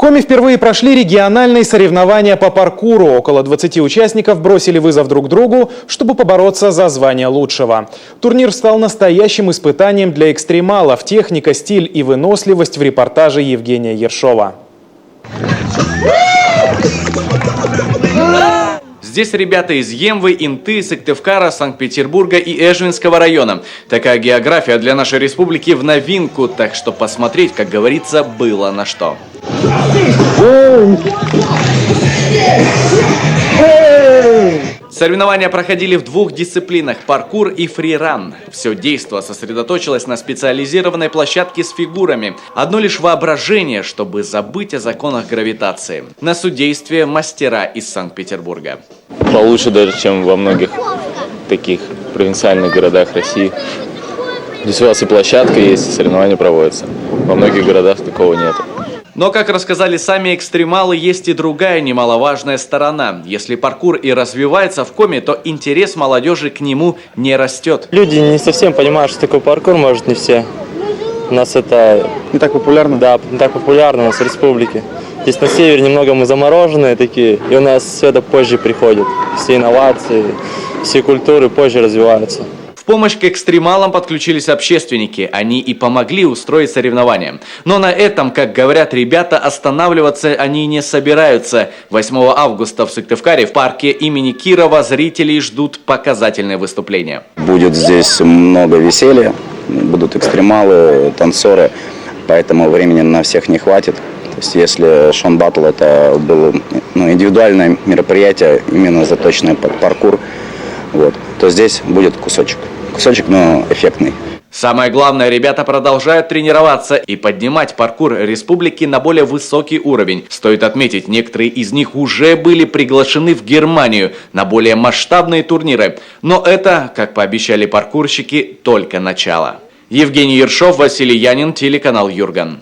Коми впервые прошли региональные соревнования по паркуру. Около 20 участников бросили вызов друг другу, чтобы побороться за звание лучшего. Турнир стал настоящим испытанием для экстремалов. Техника, стиль и выносливость в репортаже Евгения Ершова. Здесь ребята из Емвы, Инты, Сыктывкара, Санкт-Петербурга и Эжвинского района. Такая география для нашей республики в новинку, так что посмотреть, как говорится, было на что. Соревнования проходили в двух дисциплинах – паркур и фриран. Все действо сосредоточилось на специализированной площадке с фигурами. Одно лишь воображение, чтобы забыть о законах гравитации. На судействе мастера из Санкт-Петербурга. Получше даже, чем во многих таких провинциальных городах России. Здесь у вас и площадка есть, и соревнования проводятся. Во многих городах такого нет. Но, как рассказали сами экстремалы, есть и другая немаловажная сторона. Если паркур и развивается в Коми, то интерес молодежи к нему не растет. Люди не совсем понимают, что такое паркур, может, не все. У нас это не так популярно? Да, не так популярно у нас в республике. Здесь на севере немного мы замороженные такие, и у нас все это позже приходит. Все инновации, все культуры позже развиваются. В помощь к экстремалам подключились общественники. Они и помогли устроить соревнования. Но на этом, как говорят ребята, останавливаться они не собираются. 8 августа в Сыктывкаре в парке имени Кирова зрителей ждут показательные выступления. Будет здесь много веселья, будут экстремалы, танцоры, поэтому времени на всех не хватит. То есть, если Шон Баттл это было индивидуальное мероприятие, именно заточенное под паркур, то здесь будет кусочек. Кусочек, но эффектный. Самое главное, ребята продолжают тренироваться и поднимать паркур республики на более высокий уровень. Стоит отметить, некоторые из них уже были приглашены в Германию на более масштабные турниры. Но это, как пообещали паркурщики, только начало. Евгений Ершов, Василий Янин, телеканал Юрган.